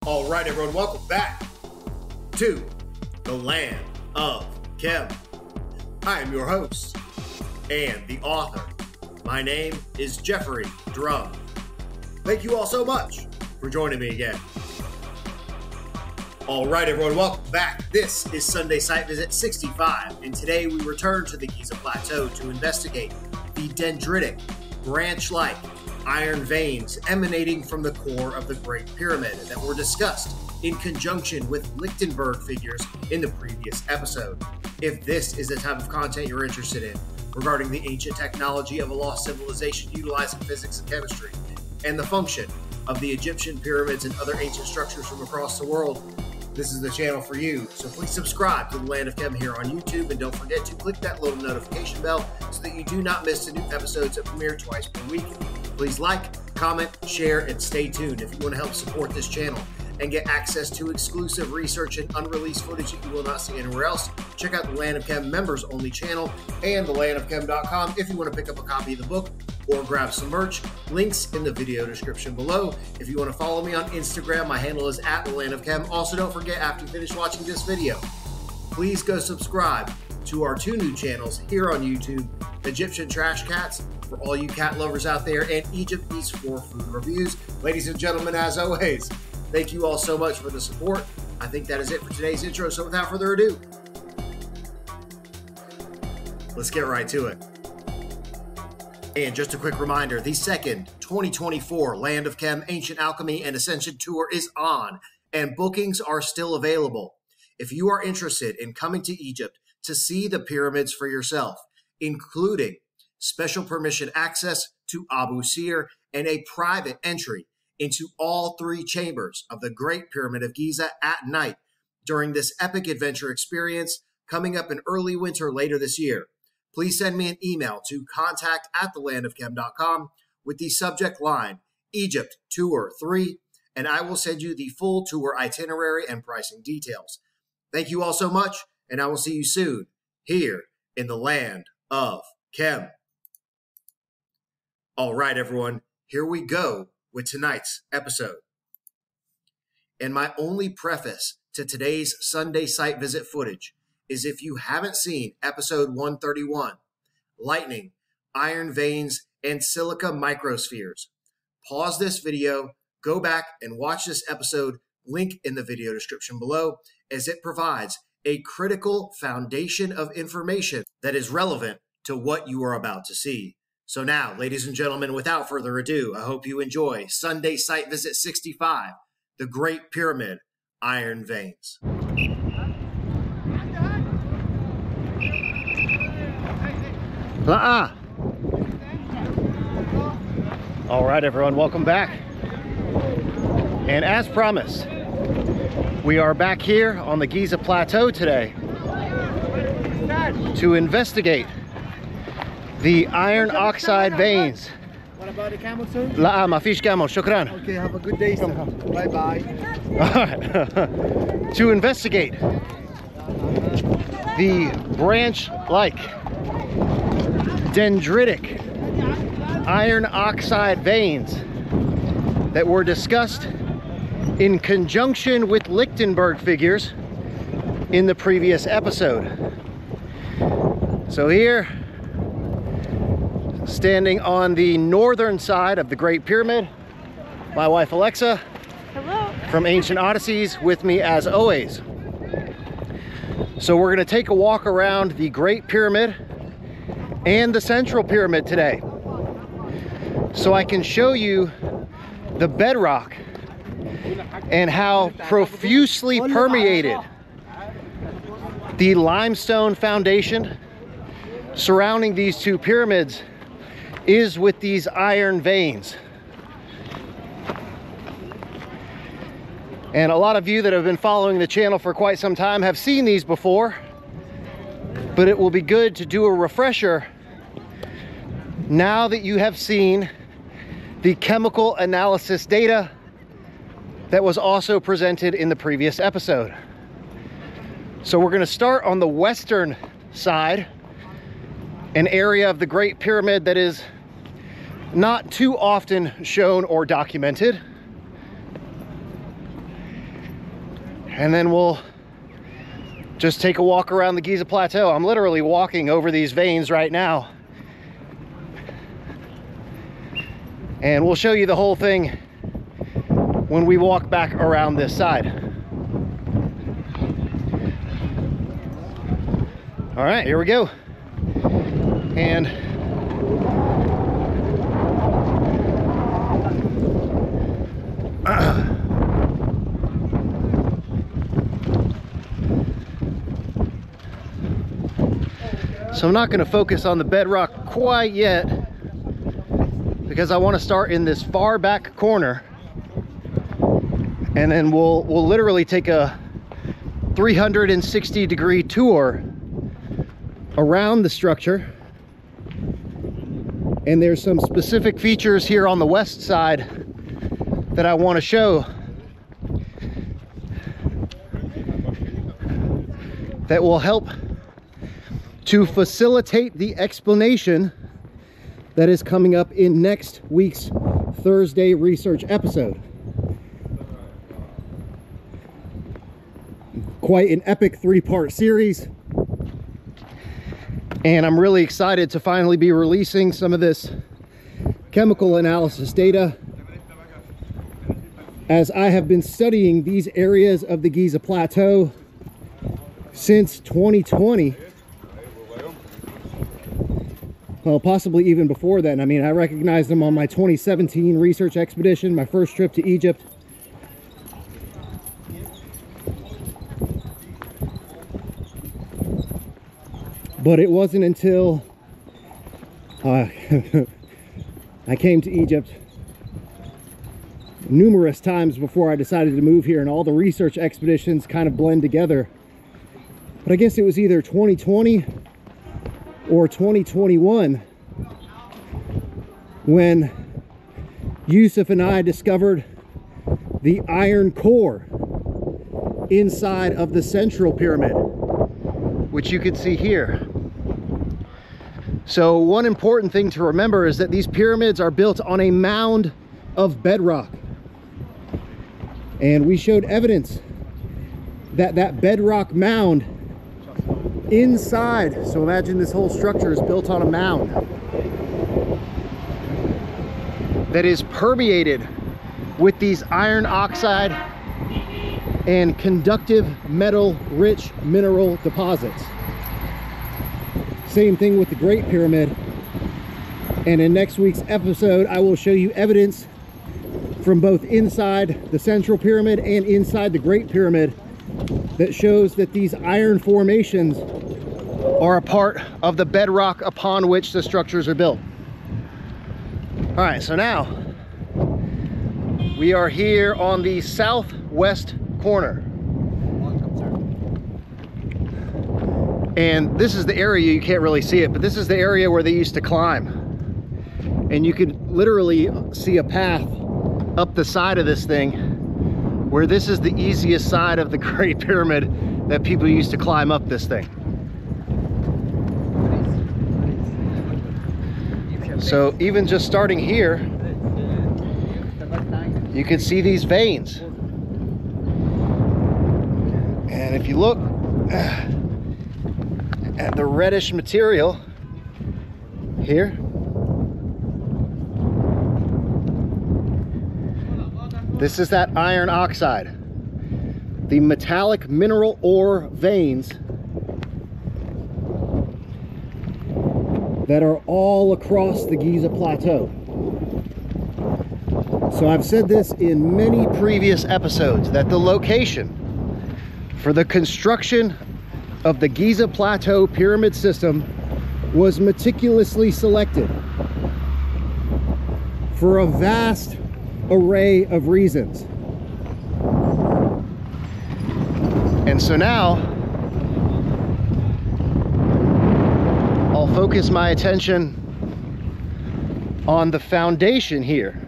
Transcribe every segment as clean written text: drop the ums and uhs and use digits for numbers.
All right, everyone, welcome back to the Land of Chem. I am your host and the author. My name is Jeffrey Drum. Thank you all so much for joining me again. All right, everyone, welcome back. This is Sunday Site Visit 65, and today we return to the Giza Plateau to investigate the dendritic, branch-like iron veins emanating from the core of the Great Pyramid that were discussed in conjunction with Lichtenberg figures in the previous episode. If this is the type of content you're interested in regarding the ancient technology of a lost civilization utilizing physics and chemistry, and the function of the Egyptian pyramids and other ancient structures from across the world, this is the channel for you. So please subscribe to the Land of Chem here on YouTube, and don't forget to click that little notification bell so that you do not miss the new episodes that premiere twice per week. Please like, comment, share, and stay tuned if you want to help support this channel and get access to exclusive research and unreleased footage that you will not see anywhere else. Check out the Land of Chem members only channel and thelandofchem.com if you want to pick up a copy of the book or grab some merch. Links in the video description below. If you want to follow me on Instagram, my handle is @thelandofchem. Also, don't forget, after you finish watching this video, please go subscribe to our two new channels here on YouTube, Egyptian Trash Cats, for all you cat lovers out there, and Egypt Eats for Food Reviews. Ladies and gentlemen, as always, thank you all so much for the support. I think that is it for today's intro, so without further ado, let's get right to it. And just a quick reminder, the second 2024 Land of Chem Ancient Alchemy and Ascension Tour is on, and bookings are still available. If you are interested in coming to Egypt to see the pyramids for yourself, including special permission access to Abu Sir and a private entry into all three chambers of the Great Pyramid of Giza at night during this epic adventure experience coming up in early winter later this year, please send me an email to contact@thelandofchem.com with the subject line Egypt Tour 3, and I will send you the full tour itinerary and pricing details. Thank you all so much, and I will see you soon here in the Land of Chem. All right, everyone, here we go with tonight's episode. And my only preface to today's Sunday site visit footage is if you haven't seen episode 131, Lightning, Iron Veins, and Silica Microspheres, pause this video, go back and watch this episode, link in the video description below, as it provides a critical foundation of information that is relevant to what you are about to see. So now, ladies and gentlemen, without further ado, I hope you enjoy Sunday Site Visit 65, the Great Pyramid Iron Veins. All right, everyone, welcome back. And as promised, we are back here on the Giza Plateau today to investigate the iron oxide veins. What about the camel, sir? لا ما فيش camel, شكرا. Okay, have a good day, sir. Bye-bye. All right. To investigate the branch-like dendritic iron oxide veins that were discussed in conjunction with Lichtenberg figures in the previous episode. So here, standing on the northern side of the Great Pyramid, my wife Alexa. Hello. From Ancient Odysseys, with me as always. So we're going to take a walk around the Great Pyramid and the Central Pyramid today, so I can show you the bedrock and how profusely permeated the limestone foundation surrounding these two pyramids is with these iron veins. And a lot of you that have been following the channel for quite some time have seen these before, but it will be good to do a refresher now that you have seen the chemical analysis data that was also presented in the previous episode. So we're going to start on the western side, an area of the Great Pyramid that is not too often shown or documented. and then we'll just take a walk around the Giza Plateau. I'm literally walking over these veins right now. And we'll show you the whole thing when we walk back around this side. All right, here we go. And so I'm not going to focus on the bedrock quite yet, because I want to start in this far back corner, and then we'll literally take a 360-degree tour around the structure. And there's some specific features here on the west side that I want to show that will help to facilitate the explanation that is coming up in next week's Thursday research episode. Quite an epic 3-part series, and I'm really excited to finally be releasing some of this chemical analysis data, as I have been studying these areas of the Giza Plateau since 2020. Well, possibly even before then. I mean, I recognized them on my 2017 research expedition, my first trip to Egypt. But it wasn't until I came to Egypt numerous times before I decided to move here, and all the research expeditions kind of blend together. But I guess it was either 2020 or 2021 when Yusuf and I discovered the iron core inside of the central pyramid, which you can see here. So one important thing to remember is that these pyramids are built on a mound of bedrock, and we showed evidence that that bedrock mound inside, so imagine this whole structure is built on a mound that is permeated with these iron oxide and conductive metal rich mineral deposits. Same thing with the Great Pyramid, and in next week's episode I will show you evidence from both inside the Central Pyramid and inside the Great Pyramid that shows that these iron formations are a part of the bedrock upon which the structures are built. All right, so now we are here on the southwest corner. And this is the area, you can't really see it, but this is the area where they used to climb. And you could literally see a path up the side of this thing, where this is the easiest side of the Great Pyramid that people used to climb up this thing. So even just starting here, you can see these veins. And if you look at the reddish material here, this is that iron oxide, the metallic mineral ore veins that are all across the Giza Plateau. So I've said this in many previous episodes that the location for the construction of the Giza Plateau pyramid system was meticulously selected for a vast array of reasons. And so now I'll focus my attention on the foundation here.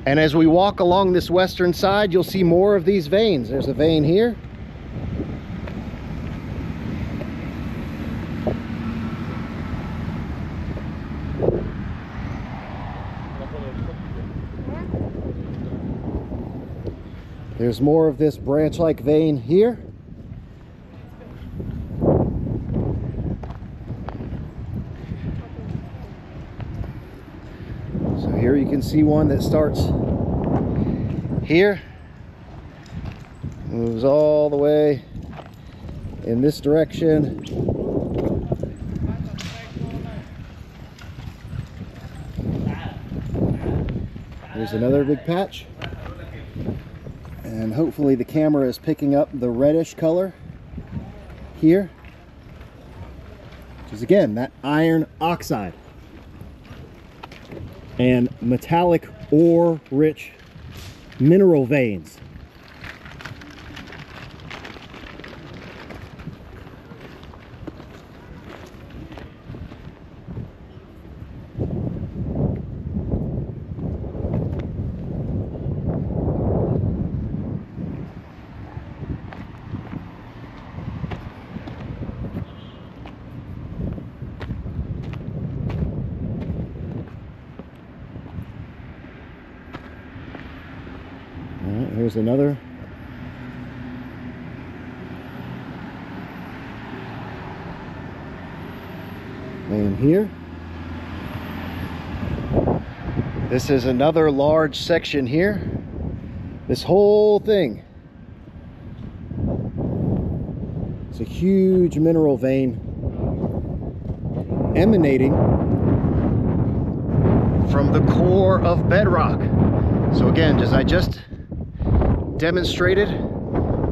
And as we walk along this western side, you'll see more of these veins. There's a vein here. There's more of this branch-like vein here. So here you can see one that starts here, moves all the way in this direction. There's another big patch. And hopefully the camera is picking up the reddish color here, which is again that iron oxide and metallic ore rich mineral veins. Here's another. And here. This is another large section here. This whole thing. It's a huge mineral vein emanating from the core of bedrock. So again, as I just demonstrated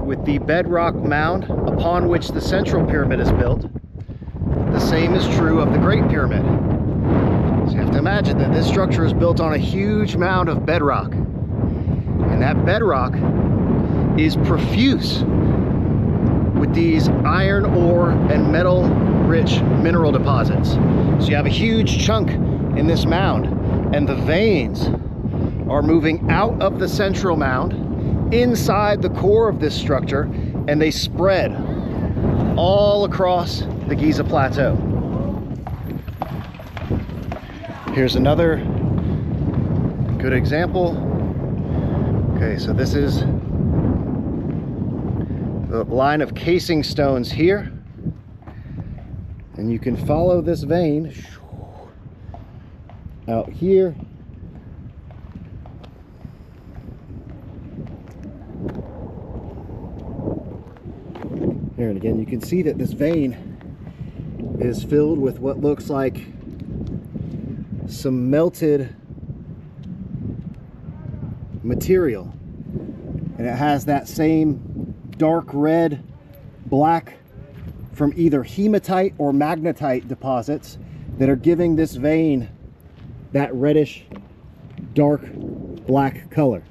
with the bedrock mound upon which the central pyramid is built, the same is true of the Great Pyramid. So you have to imagine that this structure is built on a huge mound of bedrock, and that bedrock is profuse with these iron ore and metal rich mineral deposits. So you have a huge chunk in this mound, and the veins are moving out of the central mound inside the core of this structure, and they spread all across the Giza plateau. Here's another good example. Okay, so this is the line of casing stones here, and you can follow this vein out here. Here, and again, you can see that this vein is filled with what looks like some melted material. And it has that same dark red, black from either hematite or magnetite deposits that are giving this vein that reddish, dark black color.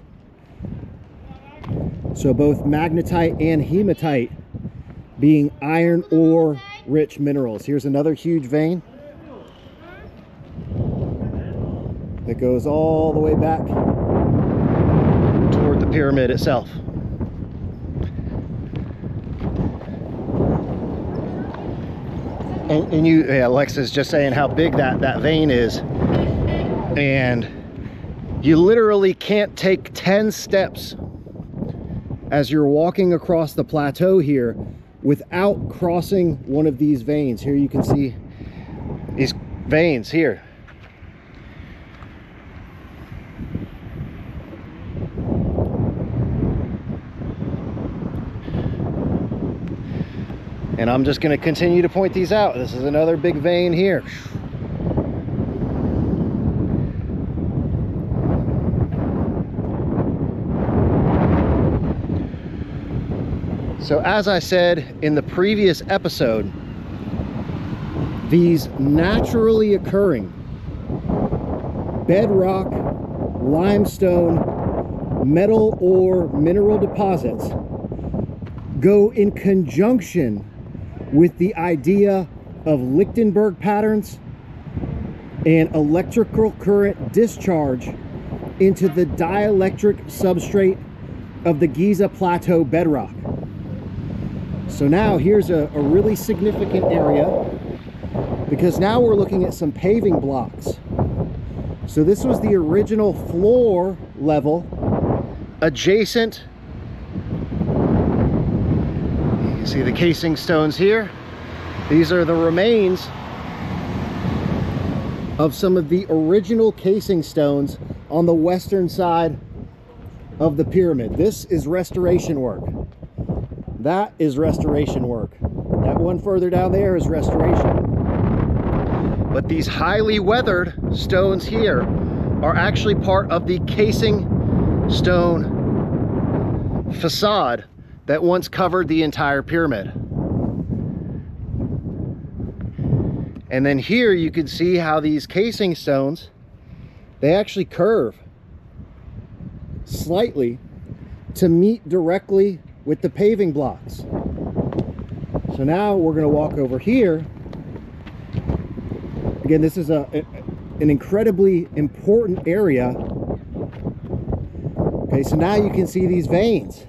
So both magnetite and hematite being iron ore rich minerals. Here's another huge vein that goes all the way back toward the pyramid itself. And you, yeah, Alexa's just saying how big that vein is, and you literally can't take 10 steps as you're walking across the plateau here without crossing one of these veins. Here you can see these veins here. And I'm just going to continue to point these out. This is another big vein here. So as I said in the previous episode, these naturally occurring bedrock, limestone, metal ore mineral deposits go in conjunction with the idea of Lichtenberg patterns and electrical current discharge into the dielectric substrate of the Giza plateau bedrock. So now here's a really significant area, because now we're looking at some paving blocks. So this was the original floor level adjacent See the casing stones here? These are the remains of some of the original casing stones on the western side of the pyramid. This is restoration work. That is restoration work. That one further down there is restoration. But these highly weathered stones here are actually part of the casing stone facade that once covered the entire pyramid. And then here you can see how these casing stones, they actually curve slightly to meet directly with the paving blocks. So now we're going to walk over here. Again, this is an incredibly important area. Okay, so now you can see these veins.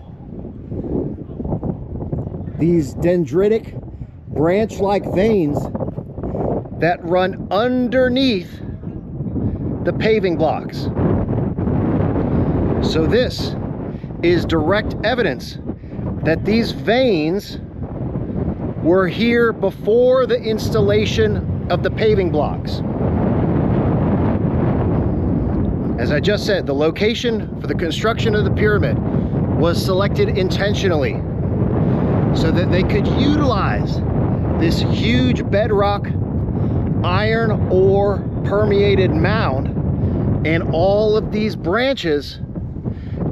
These dendritic branch-like veins that run underneath the paving blocks. So this is direct evidence that these veins were here before the installation of the paving blocks. As I just said, the location for the construction of the pyramid was selected intentionally so that they could utilize this huge bedrock iron ore permeated mound and all of these branches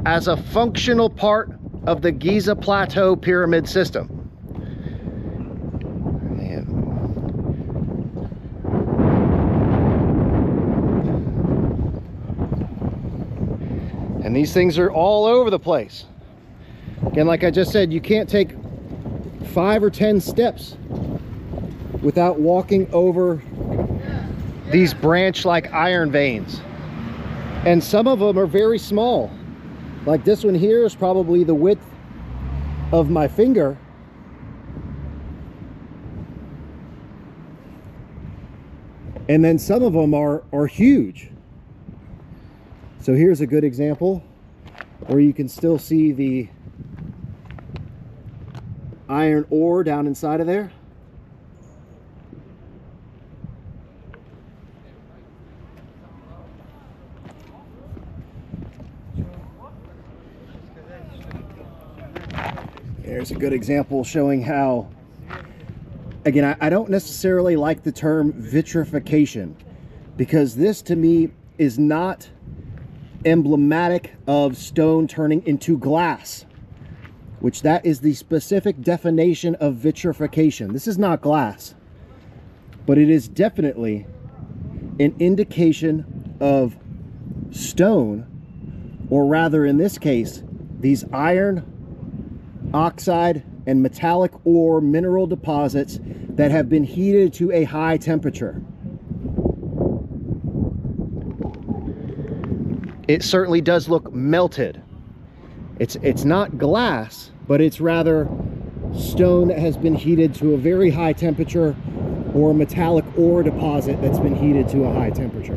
as a functional part of the Giza Plateau pyramid system. And these things are all over the place. Again, like I just said, you can't take 5 or 10 steps without walking over these branch-like iron veins. And some of them are very small. Like this one here is probably the width of my finger. And then some of them are huge. So here's a good example where you can still see the iron ore down inside of there. There's a good example showing how, again, I don't necessarily like the term vitrification, because this to me is not emblematic of stone turning into glass, which that is the specific definition of vitrification. This is not glass, but it is definitely an indication of stone, or rather in this case, these iron oxide and metallic ore mineral deposits that have been heated to a high temperature. It certainly does look melted. It's not glass, but it's rather stone that has been heated to a very high temperature, or a metallic ore deposit that's been heated to a high temperature.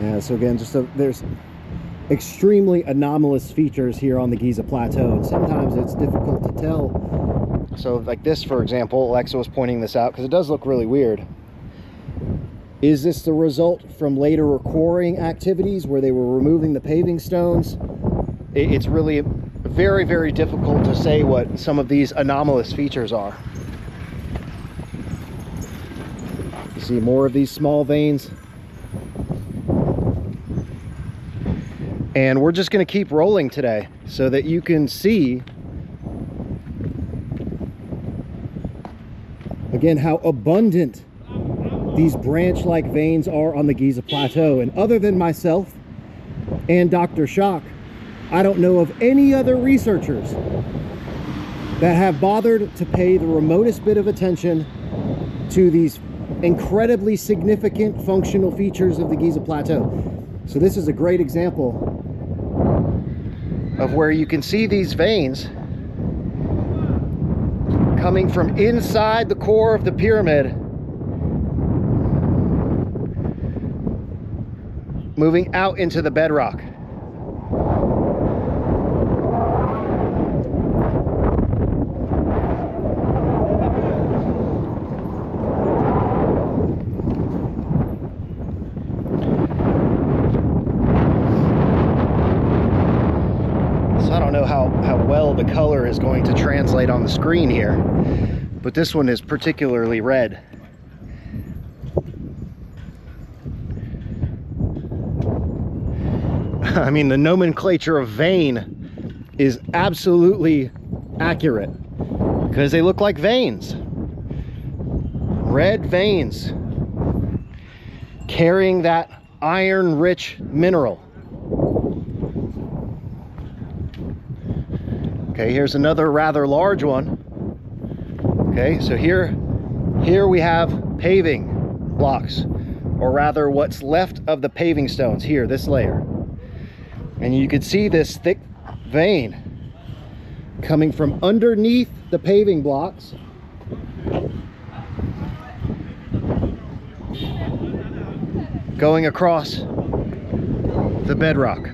Yeah, so again, there's extremely anomalous features here on the Giza Plateau, and sometimes it's difficult to tell. So like this, for example, Alexa was pointing this out because it does look really weird. Is this the result from later quarrying activities where they were removing the paving stones? It's really very, very difficult to say what some of these anomalous features are. You see more of these small veins. And we're just going to keep rolling today so that you can see, again, how abundant these branch-like veins are on the Giza Plateau. And other than myself and Dr. Shock, I don't know of any other researchers that have bothered to pay the remotest bit of attention to these incredibly significant functional features of the Giza Plateau. So this is a great example of where you can see these veins coming from inside the core of the pyramid, moving out into the bedrock. So I don't know how well the color is going to translate on the screen here, but this one is particularly red. I mean, the nomenclature of vein is absolutely accurate because they look like veins. Red veins carrying that iron-rich mineral. Okay, here's another rather large one. Okay, so here we have paving blocks, or rather what's left of the paving stones here, this layer. And you can see this thick vein coming from underneath the paving blocks going across the bedrock.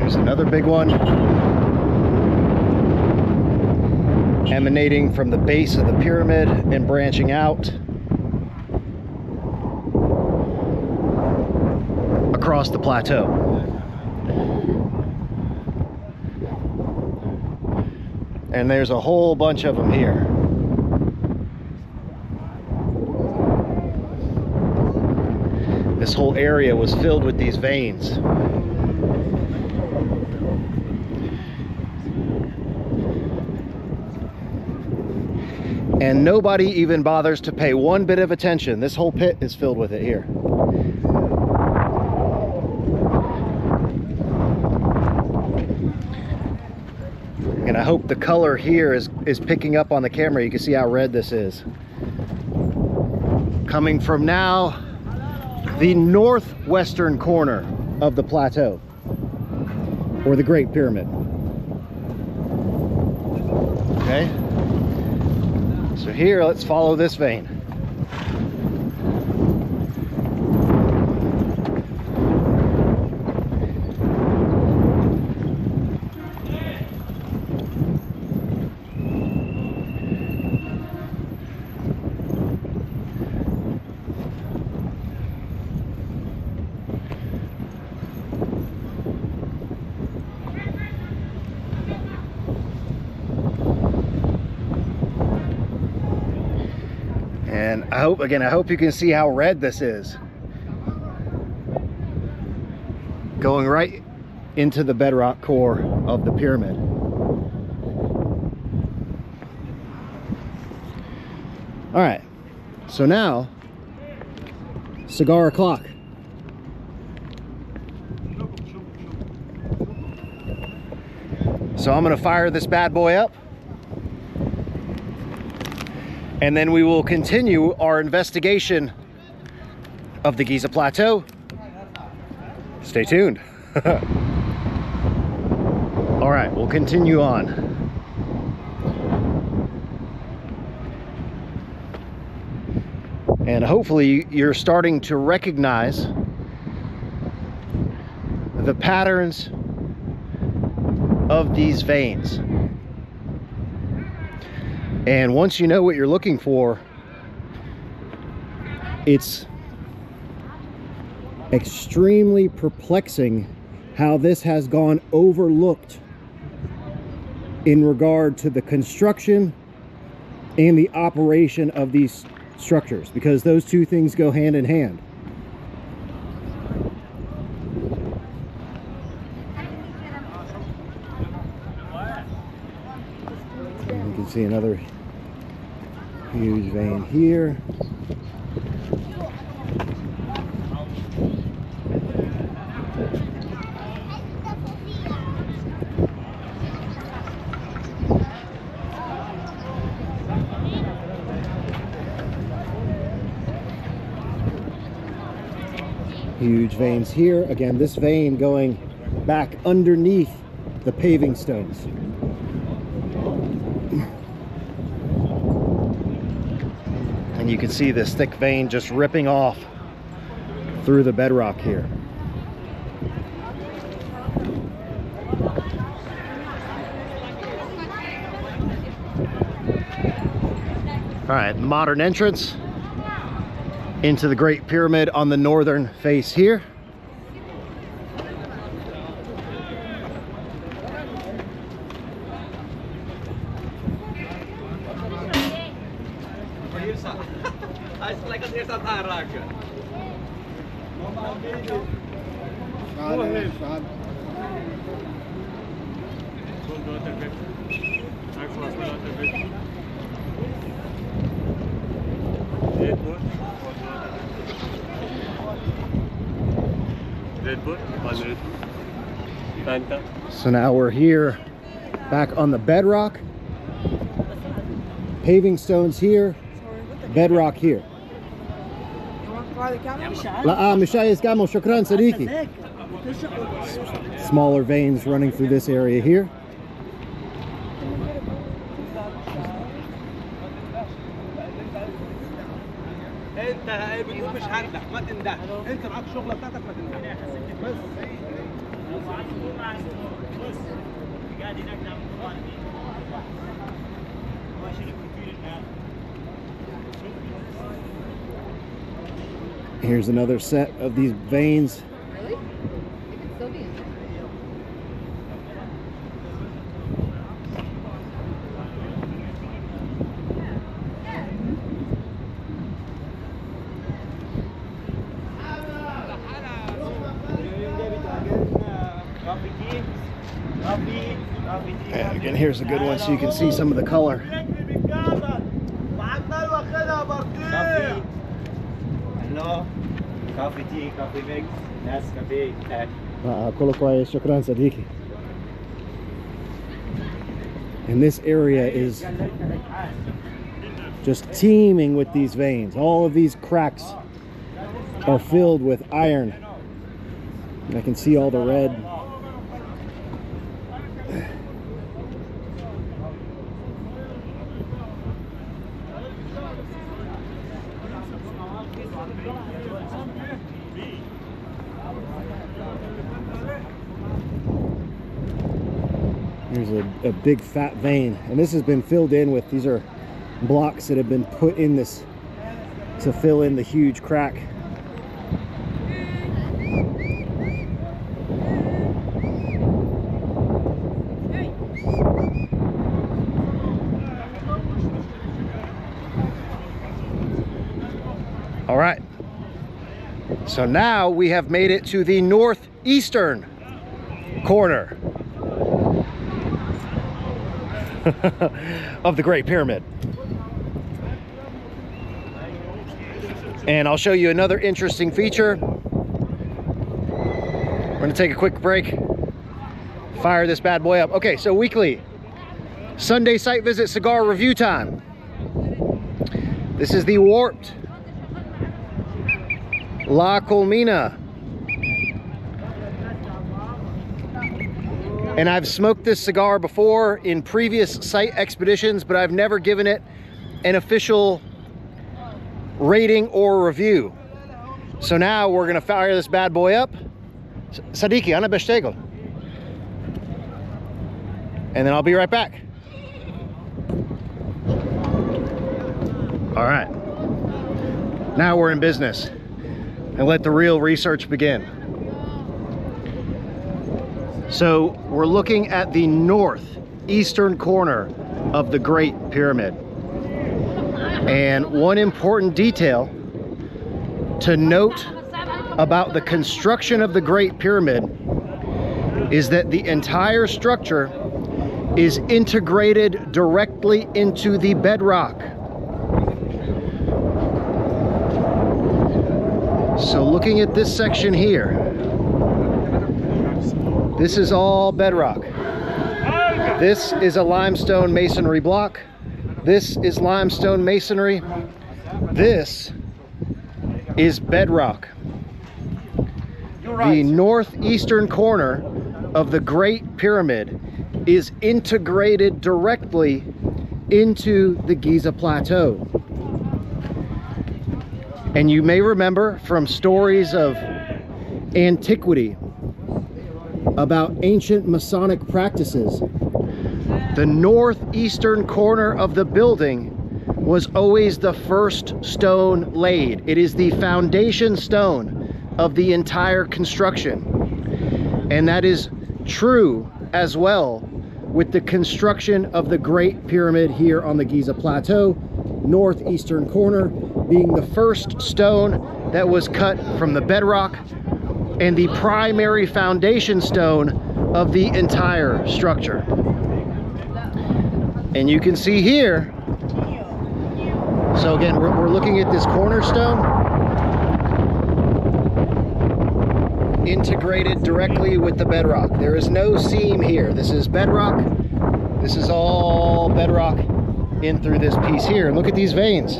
Another big one emanating from the base of the pyramid and branching out across the plateau. And there's a whole bunch of them here. This whole area was filled with these veins. And nobody even bothers to pay one bit of attention. This whole pit is filled with it here. And I hope the color here is picking up on the camera. You can see how red this is. Coming from now the northwestern corner of the plateau, or the Great Pyramid. Okay. So here, let's follow this vein. And I hope you can see how red this is. Going right into the bedrock core of the pyramid. All right, so now, cigar o'clock. So I'm gonna fire this bad boy up, and then we will continue our investigation of the Giza Plateau. Stay tuned. All right, we'll continue on. And hopefully you're starting to recognize the patterns of these veins. And once you know what you're looking for, it's extremely perplexing how this has gone overlooked in regard to the construction and the operation of these structures, because those two things go hand in hand. And you can see another huge vein here. Huge veins here. Again, this vein going back underneath the paving stones. And you can see this thick vein just ripping off through the bedrock here. All right, modern entrance into the Great Pyramid on the northern face here. So now we're here back on the bedrock. Paving stones here, bedrock here. Smaller veins running through this area here. Here's another set of these veins. Really? It could still be in there. And again, here's a good one so you can see some of the color. Coffee tea, coffee mix, Nescafe, And this area is just teeming with these veins. All of these cracks are filled with iron. And I can see all the red. Here's a big fat vein, and this has been filled in with, these are blocks that have been put in this to fill in the huge crack. All right, so now we have made it to the northeastern corner of the Great Pyramid. And I'll show you another interesting feature. We're gonna take a quick break, fire this bad boy up. Okay, so weekly Sunday site visit cigar review time. This is the warped La Colmena. And I've smoked this cigar before in previous site expeditions, but I've never given it an official rating or review. So now we're gonna fire this bad boy up. Sadiki, ana beshtego. And then I'll be right back. All right, now we're in business and let the real research begin. So we're looking at the northeastern corner of the Great Pyramid. And one important detail to note about the construction of the Great Pyramid is that the entire structure is integrated directly into the bedrock. So looking at this section here, this is all bedrock. This is a limestone masonry block. This is limestone masonry. This is bedrock. the northeastern corner of the Great Pyramid is integrated directly into the Giza Plateau. And you may remember from stories of antiquity about ancient Masonic practices, the northeastern corner of the building was always the first stone laid. It is the foundation stone of the entire construction. And that is true as well with the construction of the Great Pyramid here on the Giza Plateau, northeastern corner being the first stone that was cut from the bedrock and the primary foundation stone of the entire structure. And you can see here, so again, we're looking at this cornerstone integrated directly with the bedrock. There is no seam here. This is bedrock. This is all bedrock in through this piece here. And look at these veins.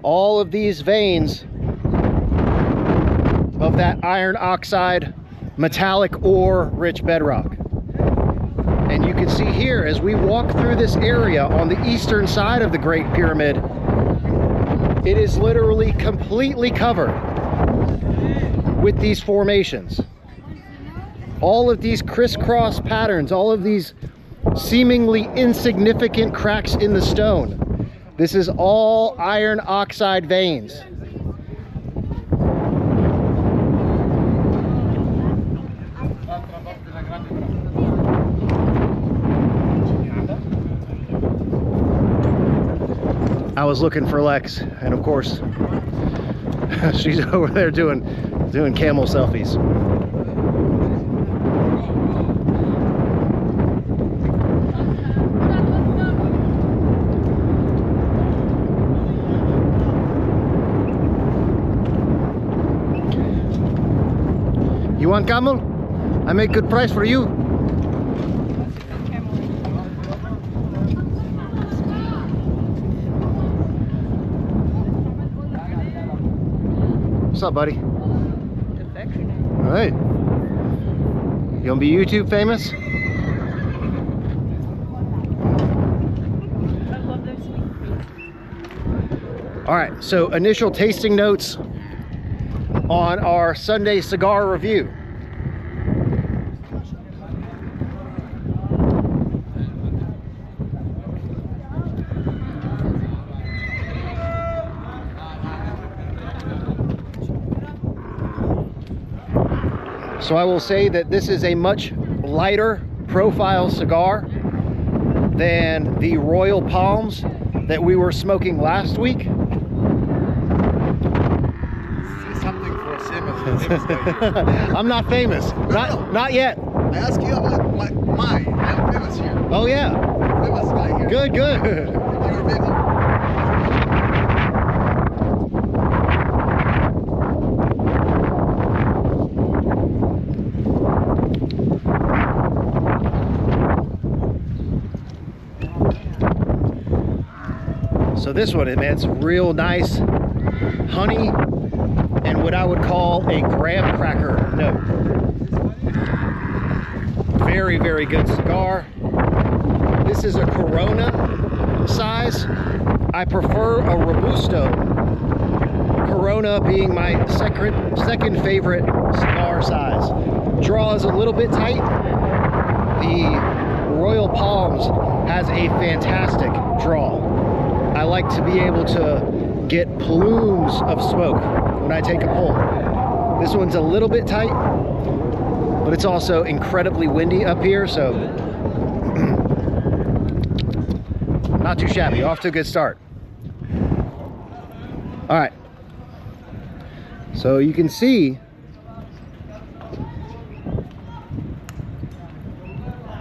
All of these veins of that iron oxide metallic ore rich bedrock. And you can see here as we walk through this area on the eastern side of the Great Pyramid, it is literally completely covered with these formations. All of these crisscross patterns, all of these seemingly insignificant cracks in the stone. This is all iron oxide veins. I was looking for Lex, and of course, she's over there doing camel selfies. You want camel? I make good price for you. What's up, buddy? All right. You gonna be YouTube famous? I love those sweet. All right, so initial tasting notes on our Sunday cigar review. So I will say that this is a much lighter profile cigar than the Royal Palms that we were smoking last week. Something for famous. I'm not famous. Not yet. I asked you about mine. I'm famous here. Oh yeah. Famous guy here. Good. You're busy. So this one, man, it's real nice honey and what I would call a graham cracker note. Very, very good cigar. This is a Corona size. I prefer a Robusto. Corona being my second favorite cigar size. Draw is a little bit tight. The Royal Palms has a fantastic draw. I like to be able to get plumes of smoke when I take a pull. This one's a little bit tight, but it's also incredibly windy up here, so not too shabby. Off to a good start. All right. So you can see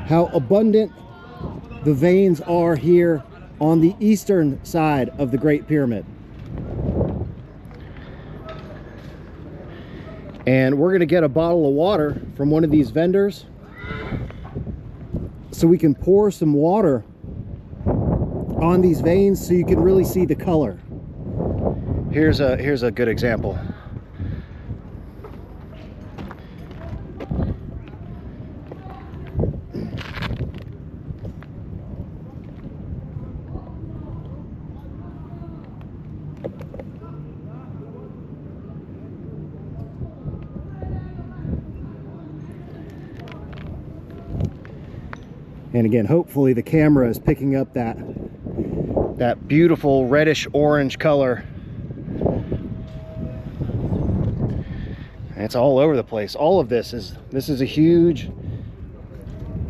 how abundant the veins are here on the eastern side of the Great Pyramid. And we're gonna get a bottle of water from one of these vendors. so we can pour some water on these veins so you can really see the color. Here's a good example. And again, hopefully the camera is picking up that beautiful reddish orange color. And it's all over the place. All of this is a huge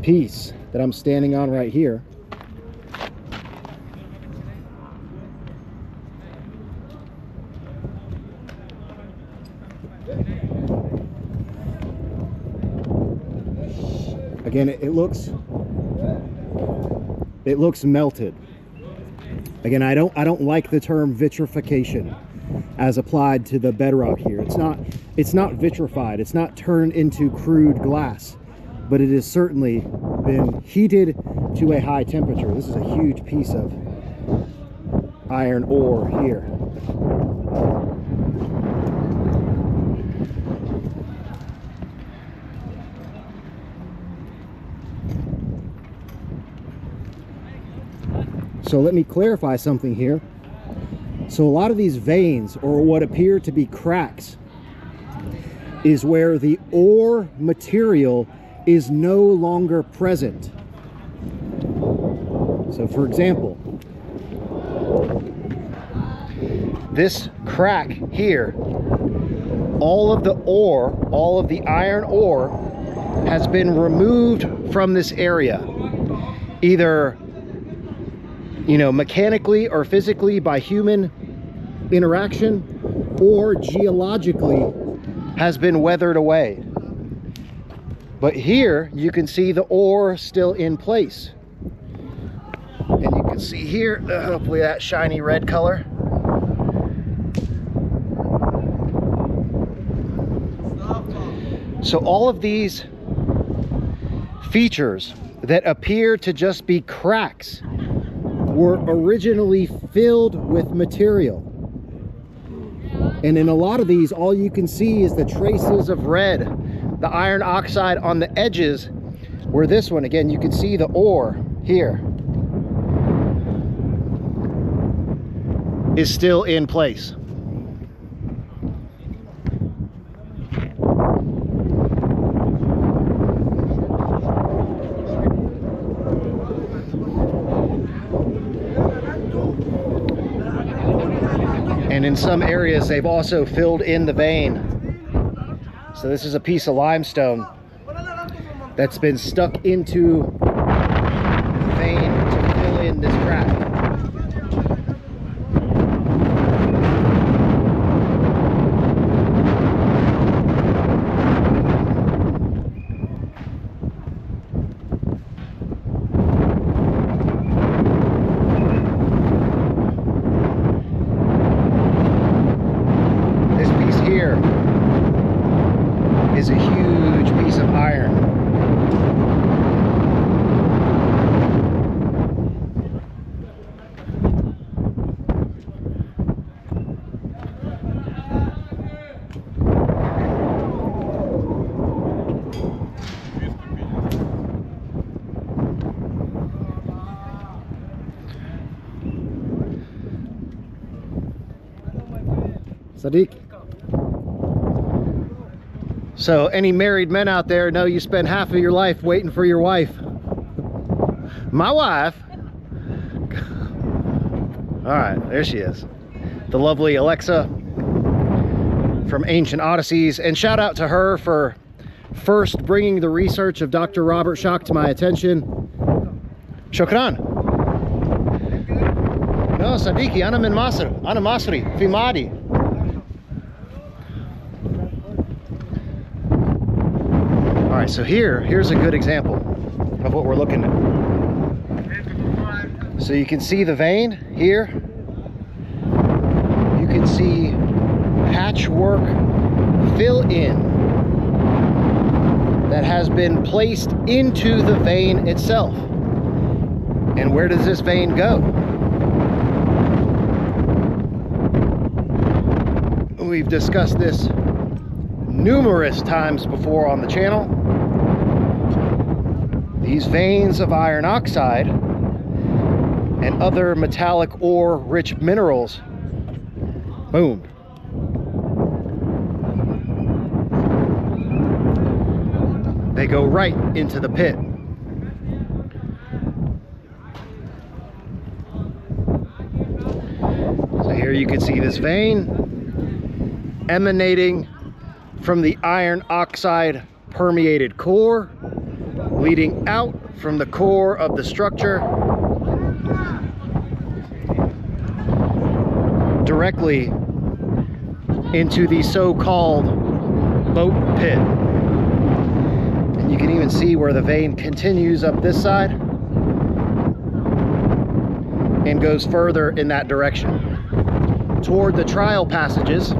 piece that I'm standing on right here. Again, it looks melted. Again, I don't like the term vitrification as applied to the bedrock here. It's not vitrified. It's not turned into crude glass, but it has certainly been heated to a high temperature. This is a huge piece of iron ore here. So let me clarify something here. So a lot of these veins, or what appear to be cracks, is where the ore material is no longer present. So for example, this crack here, all of the ore, all of the iron ore has been removed from this area, either mechanically or physically by human interaction, or geologically has been weathered away. But here you can see the ore still in place. And you can see here, hopefully that shiny red color. So all of these features that appear to just be cracks were originally filled with material. And in a lot of these, all you can see is the traces of red, the iron oxide on the edges, where this one, again, you can see the ore here is still in place. And in some areas, they've also filled in the vein. So this is a piece of limestone that's been stuck into the vein to fill in this crack. Is a huge piece of iron. Sadiq. So any married men out there know you spend half of your life waiting for your wife. My wife. All right, there she is. The lovely Alexa from Ancient Odysseys. And shout out to her for first bringing the research of Dr. Robert Schoch to my attention. Shukran. No, Sadiqi, ana min Masr, ana Masri, fi Madi. All right, so here's a good example of what we're looking at. So you can see the vein here. You can see patchwork fill in that has been placed into the vein itself. And where does this vein go? We've discussed this numerous times before on the channel. These veins of iron oxide and other metallic ore rich minerals, boom, they go right into the pit. So here you can see this vein emanating from the iron oxide permeated core, leading out from the core of the structure directly into the so-called boat pit. And you can even see where the vein continues up this side and goes further in that direction toward the trial passages.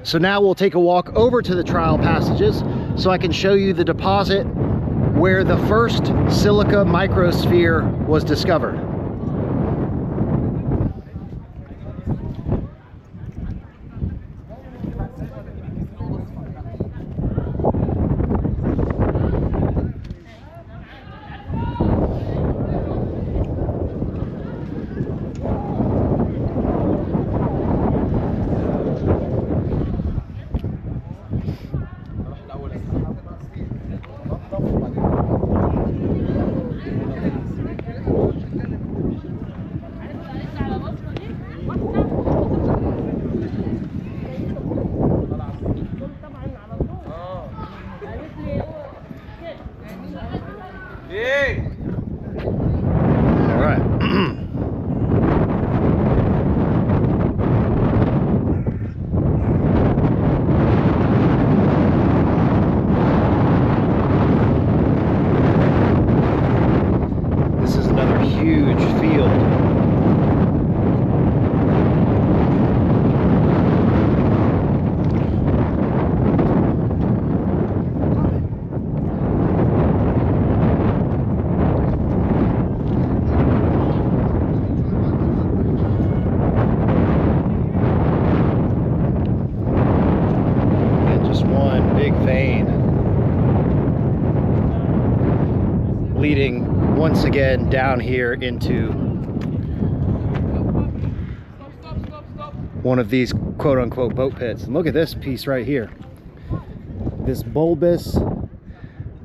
So now we'll take a walk over to the trial passages so I can show you the deposit where the first silica microsphere was discovered. Leading once again down here into one of these quote-unquote boat pits. And look at this piece right here. This bulbous,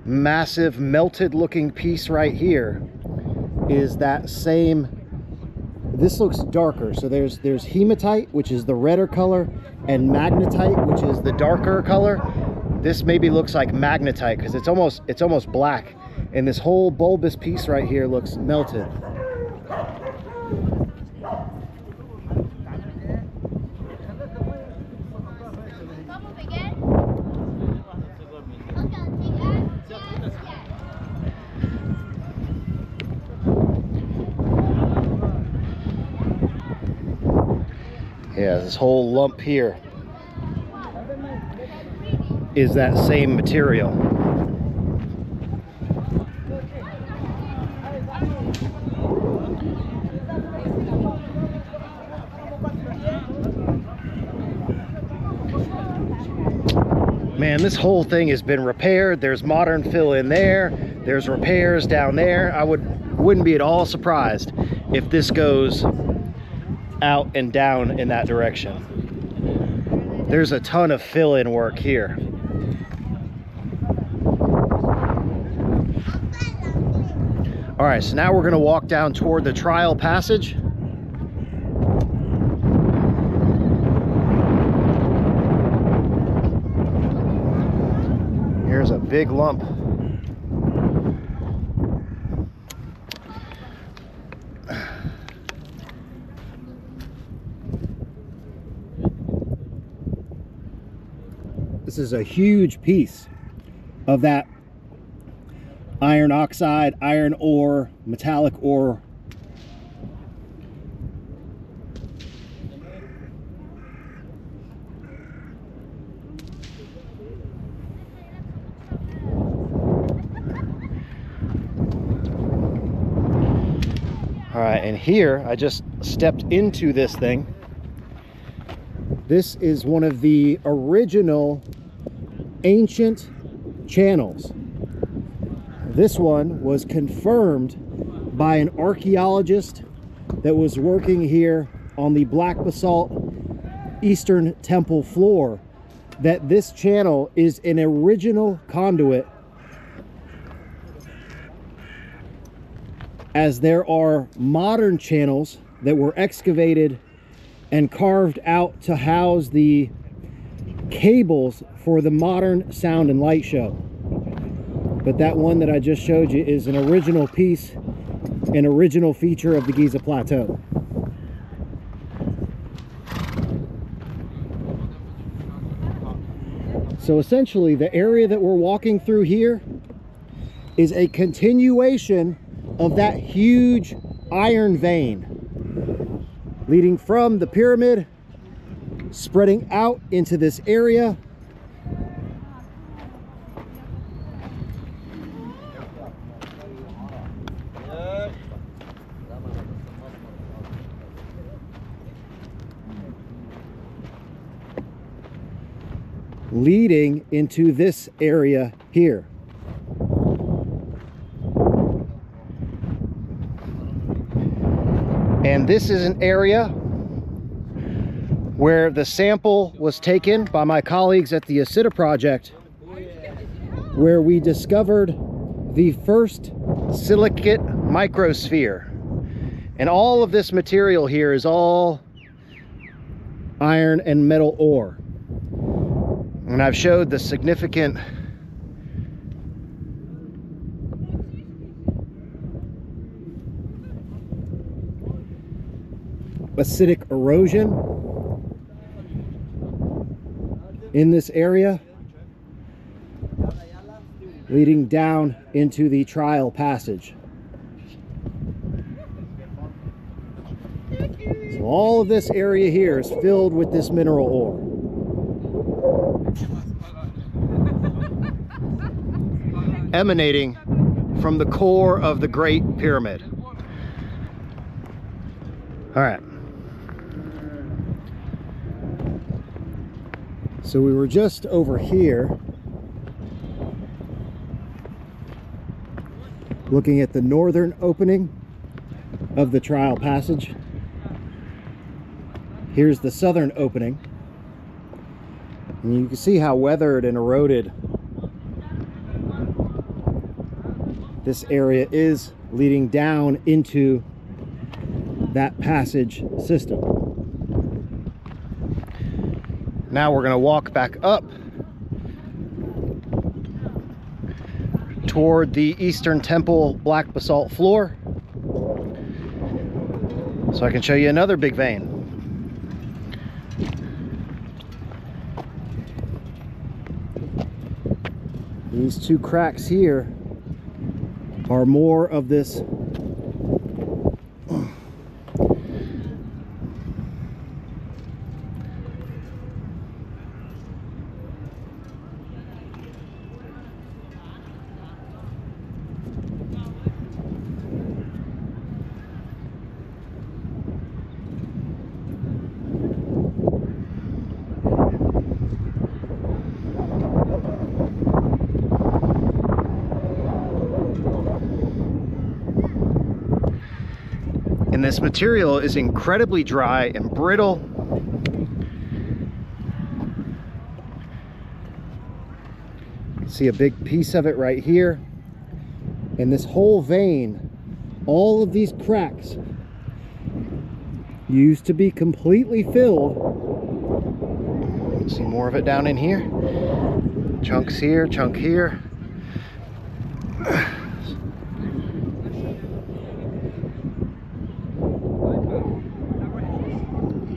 massive, melted looking piece right here is that same. This looks darker. So there's hematite, which is the redder color, and magnetite, which is the darker color. This maybe looks like magnetite because it's almost black. And this whole bulbous piece right here looks melted. Yeah, this whole lump here is that same material. Man, this whole thing has been repaired. There's modern fill in there. There's repairs down there. I wouldn't be at all surprised if this goes out and down in that direction. There's a ton of fill-in work here. All right, so now we're going to walk down toward the trial passage. Here's a big lump. This is a huge piece of that iron oxide, iron ore, metallic ore. All right, and here I just stepped into this thing. This is one of the original ancient channels. This one was confirmed by an archaeologist that was working here on the black basalt Eastern Temple floor, that this channel is an original conduit, as there are modern channels that were excavated and carved out to house the cables for the modern sound and light show. But that one that I just showed you is an original piece, an original feature of the Giza Plateau. So essentially, the area that we're walking through here is a continuation of that huge iron vein leading from the pyramid, spreading out into this area. Leading into this area here. And this is an area where the sample was taken by my colleagues at the Osireion project, where we discovered the first silicate microsphere. And all of this material here is all iron and metal ore. And I've showed the significant acidic erosion in this area, leading down into the trial passage. So all of this area here is filled with this mineral ore. Emanating from the core of the Great Pyramid. All right. So we were just over here looking at the northern opening of the trial passage. Here's the southern opening. And you can see how weathered and eroded this area is, leading down into that passage system. Now we're going to walk back up toward the Eastern Temple black basalt floor, so I can show you another big vein. These two cracks here are more of this and this material is incredibly dry and brittle. See a big piece of it right here. And this whole vein, all of these cracks used to be completely filled. See more of it down in here. Chunks here, chunk here.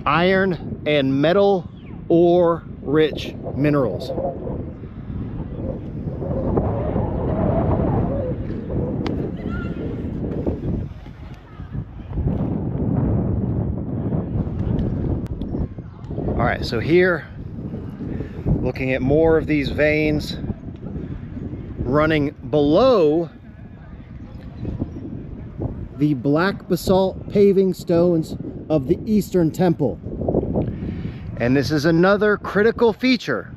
Iron and metal ore rich minerals. All right, so here, looking at more of these veins running below the black basalt paving stones of the Eastern Temple. And this is another critical feature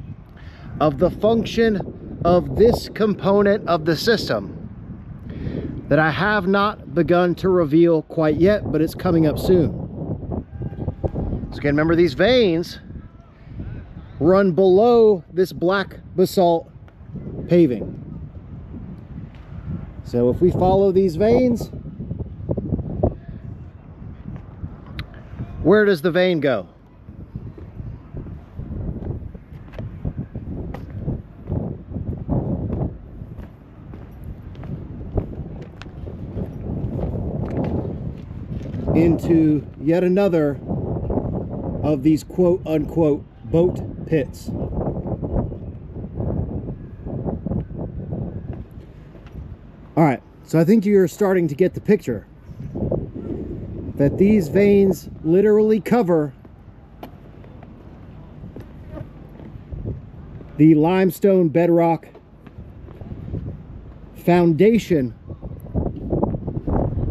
of the function of this component of the system that I have not begun to reveal quite yet, but it's coming up soon. So again, remember, these veins run below this black basalt paving. So if we follow these veins, where does the vein go? Into yet another of these quote-unquote boat pits. All right, so I think you're starting to get the picture that these veins literally cover the limestone bedrock foundation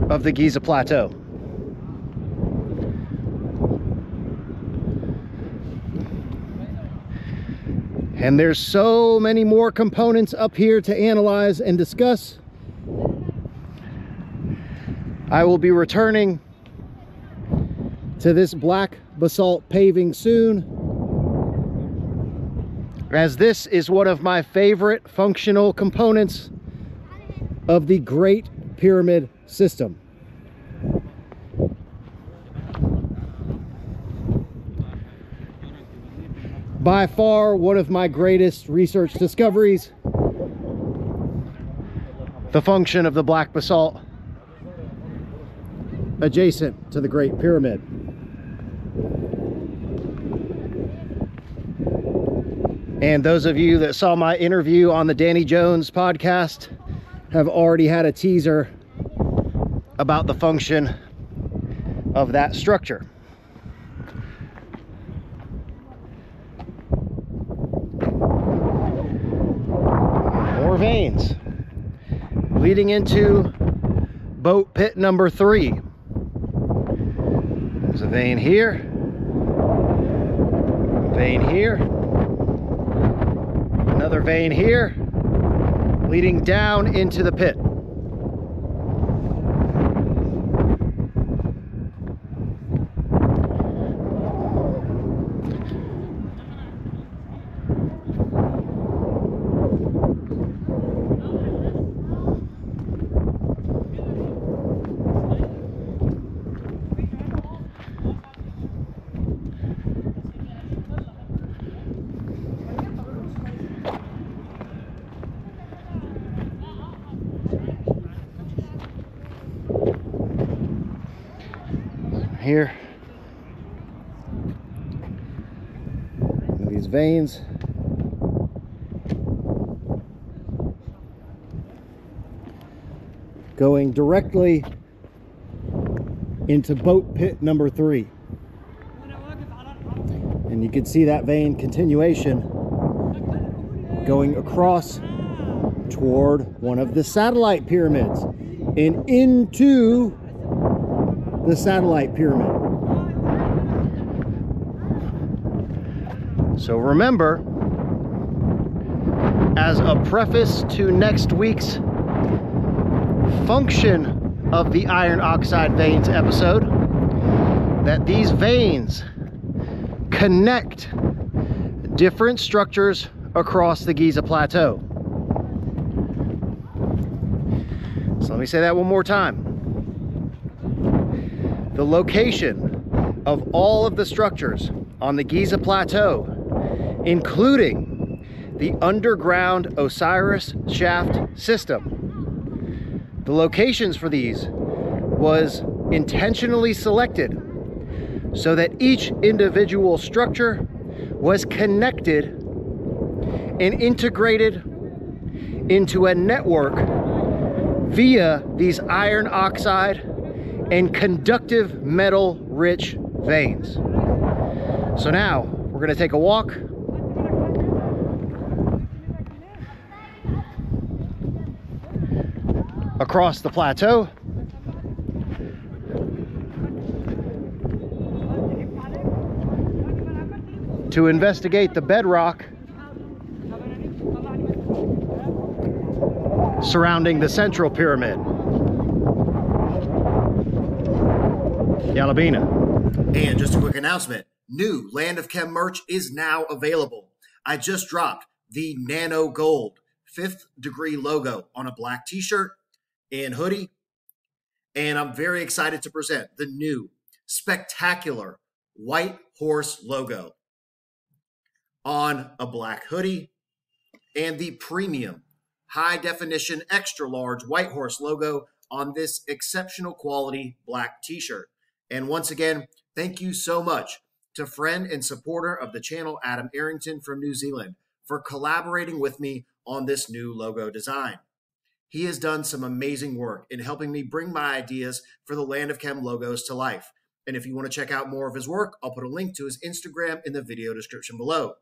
of the Giza Plateau. And there's so many more components up here to analyze and discuss. I will be returning to this black basalt paving soon, as this is one of my favorite functional components of the Great Pyramid system. By far one of my greatest research discoveries, the function of the black basalt adjacent to the Great Pyramid. And those of you that saw my interview on the Danny Jones podcast have already had a teaser about the function of that structure. More veins leading into boat pit number 3. There's a vein here, vein here, another vein here, leading down into the pit. Here, these veins going directly into boat pit number 3, and you can see that vein continuation going across toward one of the satellite pyramids and into the satellite pyramid. So remember, as a preface to next week's function of the iron oxide veins episode, that these veins connect different structures across the Giza Plateau. So let me say that one more time. The location of all of the structures on the Giza Plateau, including the underground Osiris shaft system, the locations for these was intentionally selected so that each individual structure was connected and integrated into a network via these iron oxide and conductive metal rich veins. So now we're going to take a walk across the plateau to investigate the bedrock surrounding the central pyramid. Yalabina. And just a quick announcement, new Land of Chem merch is now available. I just dropped the Nano Gold 5th degree logo on a black t-shirt and hoodie. And I'm very excited to present the new spectacular White Horse logo on a black hoodie and the premium high definition extra large White Horse logo on this exceptional quality black t-shirt. And once again, thank you so much to friend and supporter of the channel, Adam Arrington from New Zealand, for collaborating with me on this new logo design. He has done some amazing work in helping me bring my ideas for the Land of Chem logos to life. And if you want to check out more of his work, I'll put a link to his Instagram in the video description below.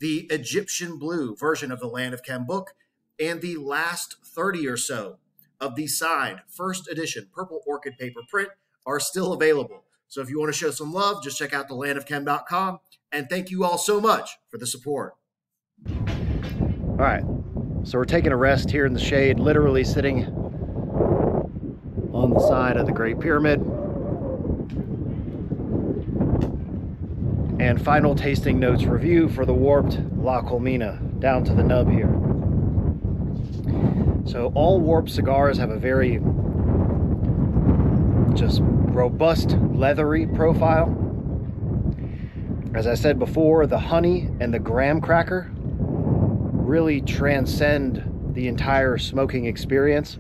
The Egyptian blue version of the Land of Chem book and the last 30 or so of the signed first edition purple orchid paper print are still available. So if you want to show some love, just check out thelandofchem.com. And thank you all so much for the support. All right, so we're taking a rest here in the shade, literally sitting on the side of the Great Pyramid. And final tasting notes review for the warped La Colmena, down to the nub here. So all warped cigars have a very just robust, leathery profile. As I said before, the honey and the graham cracker really transcend the entire smoking experience.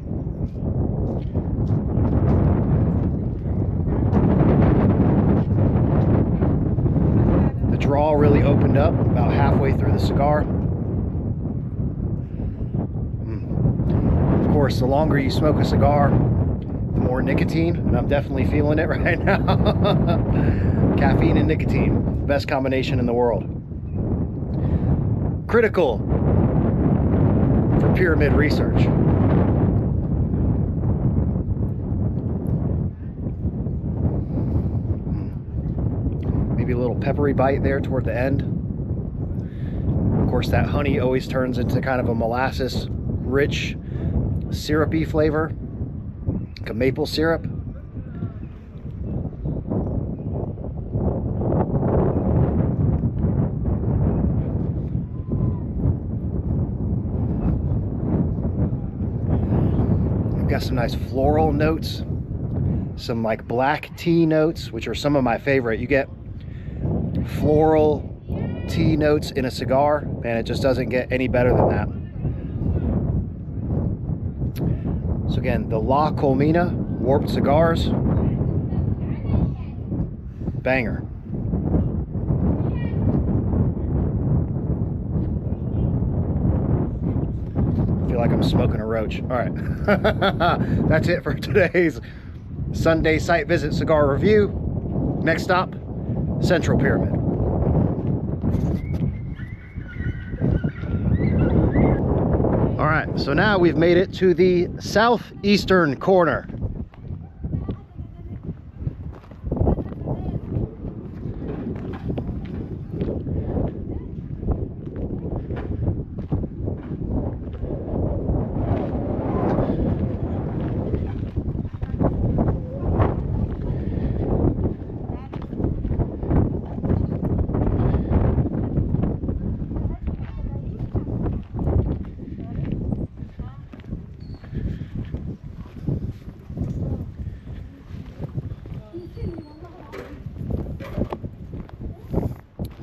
The draw really opened up about halfway through the cigar. Of course, the longer you smoke a cigar, the more nicotine, and I'm definitely feeling it right now. Caffeine and nicotine, best combination in the world. Critical for pyramid research. Maybe a little peppery bite there toward the end. Of course, that honey always turns into kind of a molasses rich syrupy flavor, like a maple syrup. Got some nice floral notes, some like black tea notes, which are some of my favorite. You get floral tea notes in a cigar, and it just doesn't get any better than that. So again, the La Colmena warped cigars, banger. I feel like I'm smoking a roach. All right, that's it for today's Sunday site visit cigar review. Next stop, Central Pyramid. All right, so now we've made it to the southeastern corner.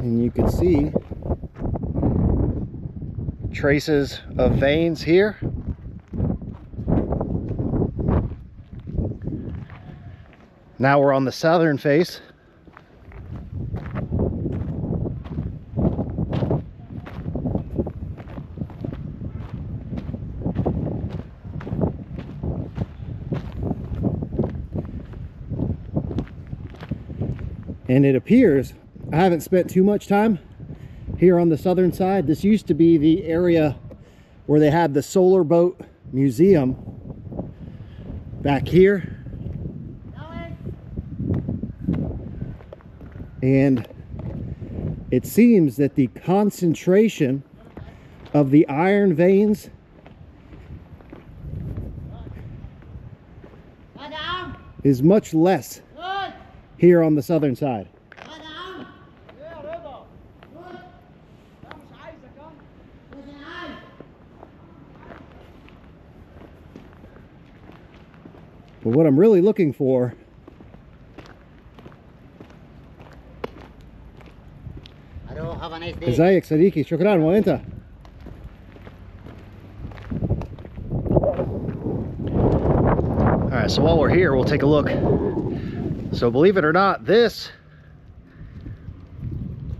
And you can see traces of veins here. Now we're on the southern face. And it appears I haven't spent too much time here on the southern side. This used to be the area where they had the Solar Boat Museum back here. And it seems that the concentration of the iron veins is much less here on the southern side. But what I'm really looking for ازيك صديقي شكرا وانت. Alright, so while we're here, we'll take a look. So believe it or not, this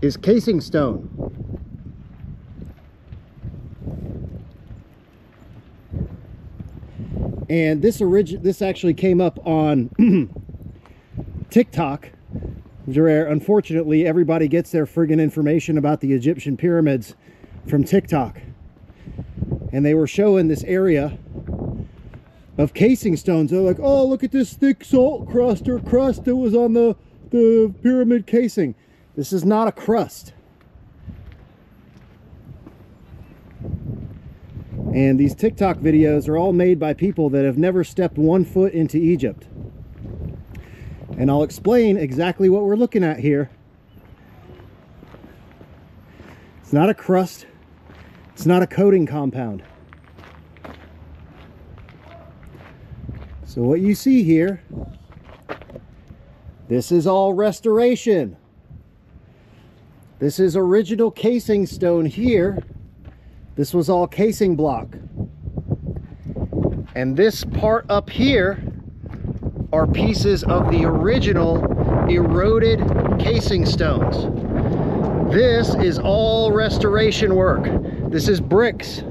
is casing stone. And this actually came up on TikTok, where unfortunately everybody gets their friggin' information about the Egyptian pyramids from TikTok. And they were showing this area of casing stones. They're like, oh, look at this thick salt crust or crust that was on the pyramid casing. This is not a crust. And these TikTok videos are all made by people that have never stepped 1 foot into Egypt. And I'll explain exactly what we're looking at here. It's not a crust. It's not a coating compound. So what you see here, this is all restoration. This is original casing stone here. This was all casing block. And this part up here are pieces of the original eroded casing stones. This is all restoration work. This is bricks.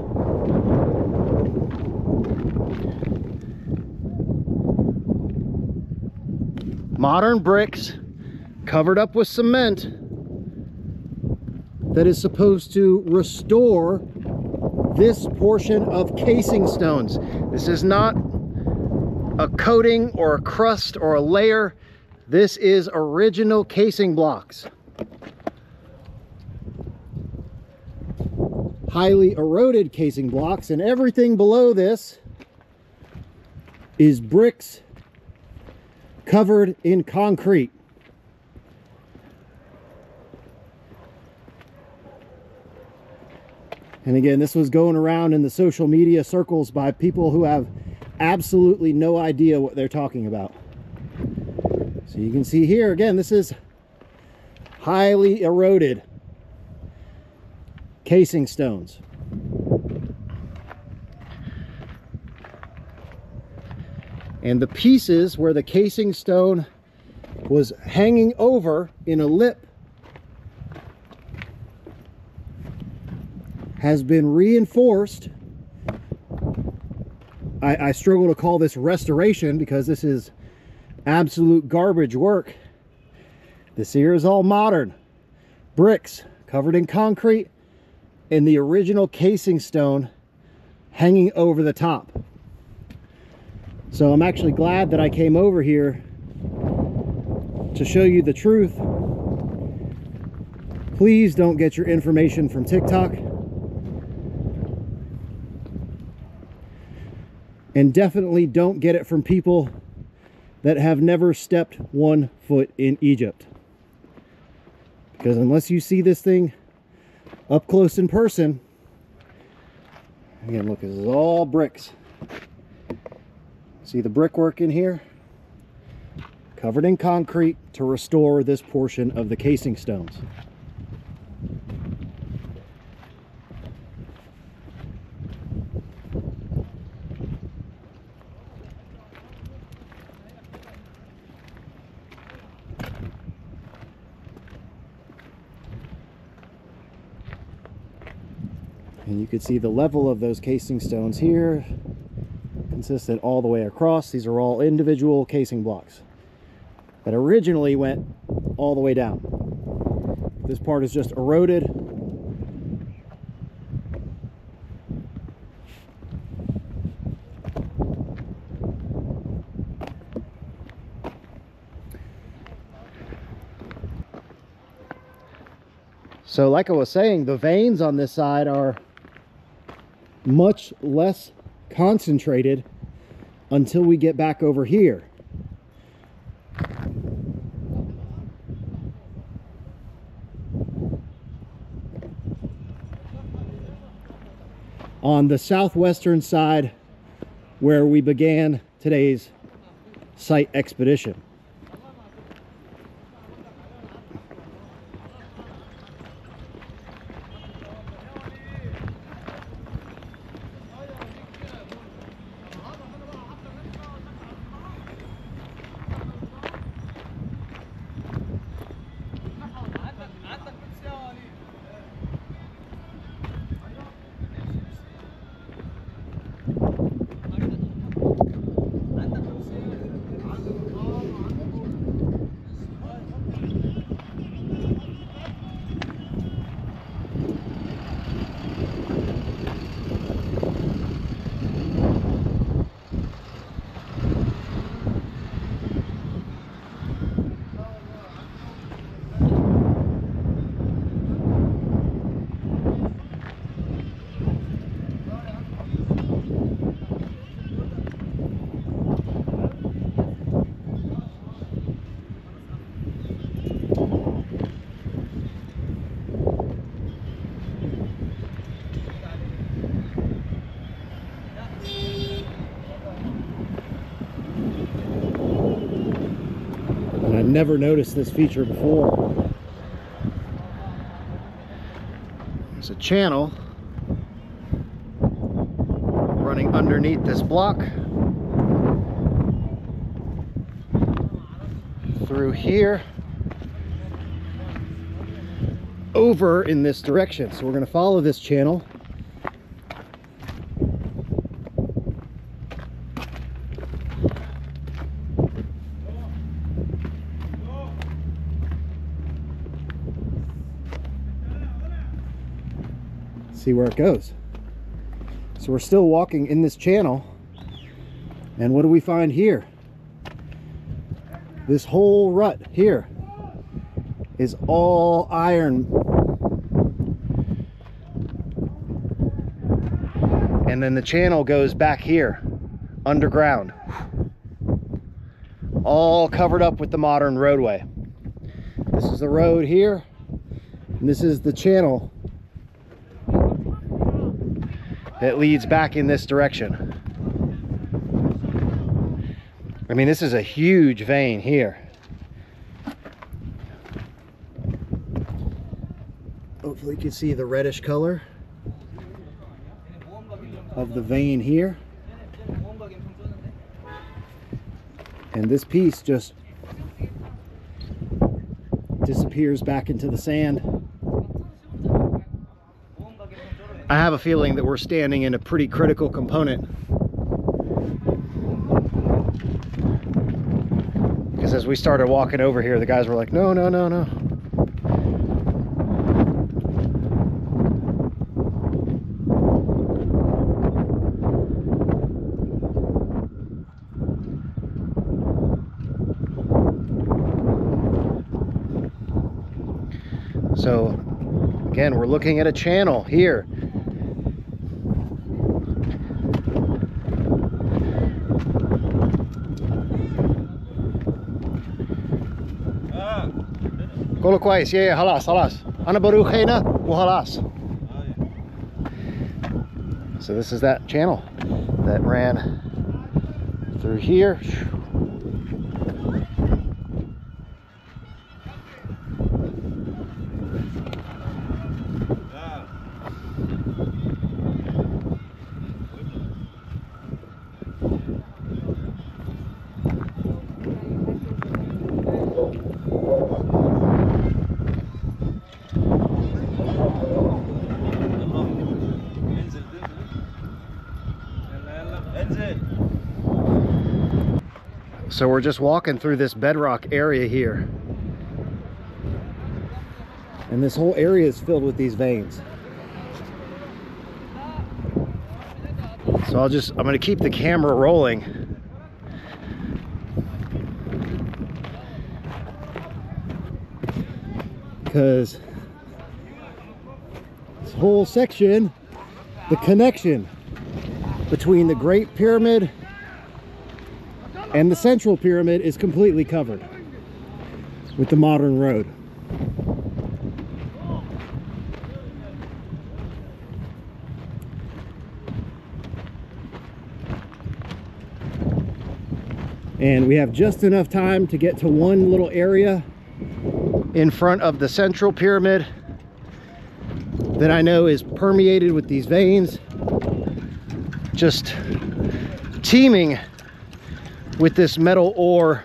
Modern bricks covered up with cement that is supposed to restore this portion of casing stones. This is not a coating or a crust or a layer. This is original casing blocks. Highly eroded casing blocks, and everything below this is bricks covered in concrete. And again, this was going around in the social media circles by people who have absolutely no idea what they're talking about. So you can see here, again, this is highly eroded casing stones. And the pieces where the casing stone was hanging over in a lip has been reinforced. I struggle to call this restoration because this is absolute garbage work. This here is all modern. Bricks covered in concrete and the original casing stone hanging over the top. So I'm actually glad that I came over here to show you the truth. Please don't get your information from TikTok. And definitely don't get it from people that have never stepped 1 foot in Egypt. Because unless you see this thing up close in person, again, look, this is all bricks. See the brickwork in here? Covered in concrete to restore this portion of the casing stones. And you can see the level of those casing stones here, consistent all the way across. These are all individual casing blocks that originally went all the way down. This part is just eroded. So like I was saying, the veins on this side are much less concentrated until we get back over here. On the southwestern side where we began today's site expedition. Never noticed this feature before. There's a channel running underneath this block through here over in this direction. So we're going to follow this channel. See where it goes. So we're still walking in this channel, and what do we find here? This whole rut here is all iron, and then the channel goes back here underground, all covered up with the modern roadway. This is the road here, and this is the channel that leads back in this direction. I mean, this is a huge vein here. Hopefully you can see the reddish color of the vein here. And this piece just disappears back into the sand. I have a feeling that we're standing in a pretty critical component, because as we started walking over here, the guys were like, no, no, no, no. So again, we're looking at a channel here. كله كويس يا خلاص خلاص أنا بروح هنا وخلاص. So this is that channel that ran through here. So we're just walking through this bedrock area here, and this whole area is filled with these veins. So I'm going to keep the camera rolling, because whole section, the connection between the Great Pyramid and the Central Pyramid is completely covered with the modern road. And we have just enough time to get to one little area in front of the Central Pyramid that I know is permeated with these veins, just teeming with this metal ore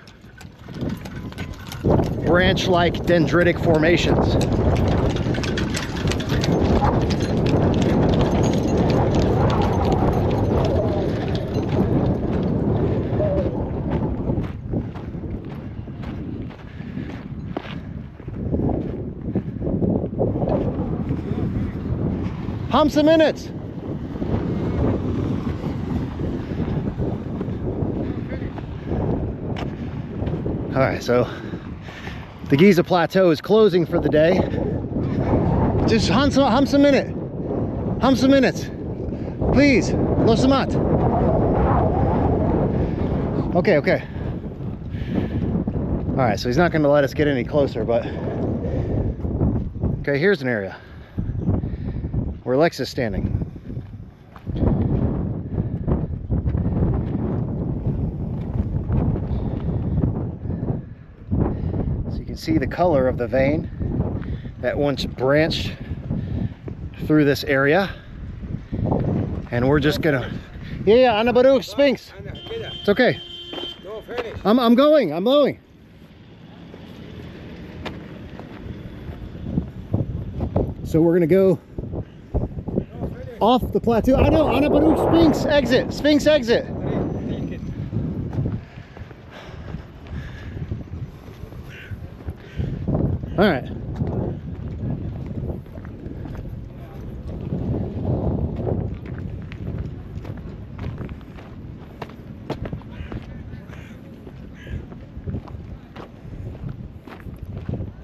branch-like dendritic formations. Humps a minute. All right, so the Giza Plateau is closing for the day. Just humps a minute. Humps a minute. Please, lo samat. Okay, okay. All right, so he's not gonna let us get any closer, but okay, here's an area where Lex is standing. So you can see the color of the vein that once branched through this area. And we're just gonna, yeah, Anna Baruch, Sphinx. It's okay. I'm going. So we're gonna go off the plateau. I know, Anna Baruch, Sphinx exit. Sphinx exit. All right.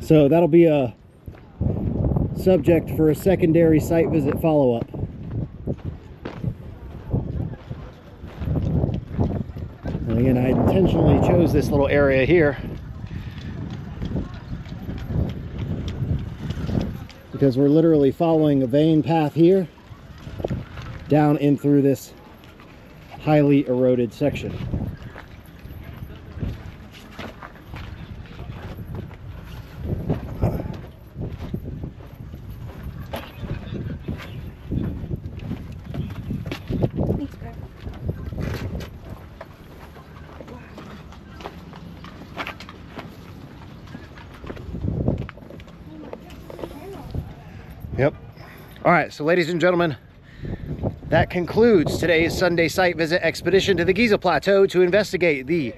So that'll be a subject for a secondary site visit follow-up. And again, I intentionally chose this little area here because we're literally following a vein path here down in through this highly eroded section. Yep. All right, so ladies and gentlemen, that concludes today's Sunday site visit expedition to the Giza Plateau to investigate the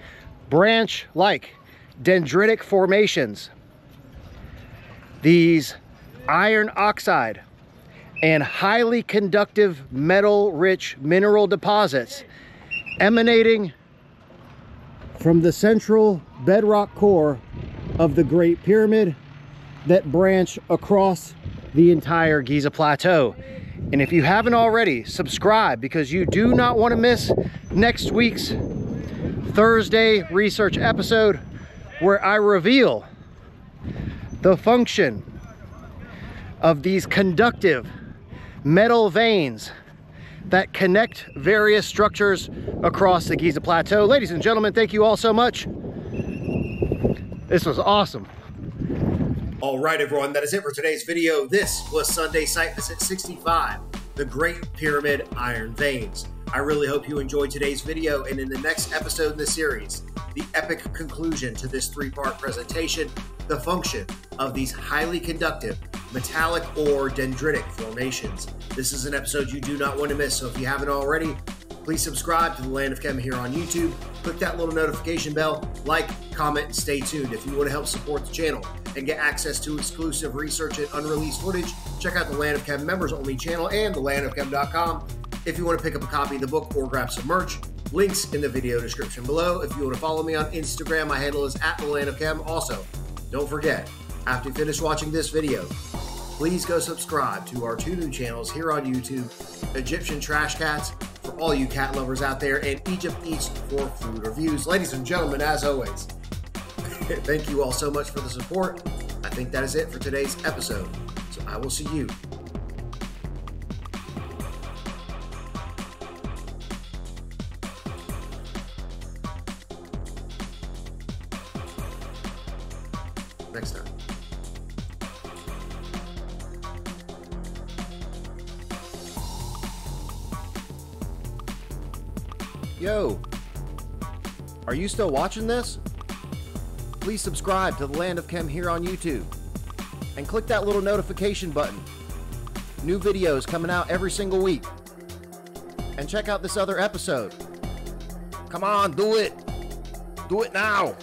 branch-like dendritic formations, these iron oxide and highly conductive metal-rich mineral deposits emanating from the central bedrock core of the Great Pyramid that branch across the entire Giza Plateau. And if you haven't already, subscribe, because you do not want to miss next week's Thursday research episode, where I reveal the function of these conductive metal veins that connect various structures across the Giza Plateau. Ladies and gentlemen, thank you all so much. This was awesome. All right, everyone, that is it for today's video. This was Sunday Site Visit 65, the Great Pyramid Iron Veins. I really hope you enjoyed today's video, and in the next episode in the series, the epic conclusion to this three-part presentation, the function of these highly conductive metallic or dendritic formations. This is an episode you do not want to miss, so if you haven't already, please subscribe to the Land of Chem here on YouTube. Click that little notification bell, like, comment, and stay tuned. If you want to help support the channel and get access to exclusive research and unreleased footage, check out the Land of Chem members only channel and thelandofchem.com. If you want to pick up a copy of the book or grab some merch, links in the video description below. If you want to follow me on Instagram, my handle is @thelandofchem. Also, don't forget, after you finish watching this video, please go subscribe to our 2 new channels here on YouTube, Egyptian Trash Cats for all you cat lovers out there, and Egypt East for food reviews. Ladies and gentlemen, as always, thank you all so much for the support. I think that is it for today's episode, so I will see you next time. Yo, are you still watching this? Please subscribe to the Land of Chem here on YouTube and click that little notification button. New videos coming out every single week. And check out this other episode. Come on, do it. Do it now.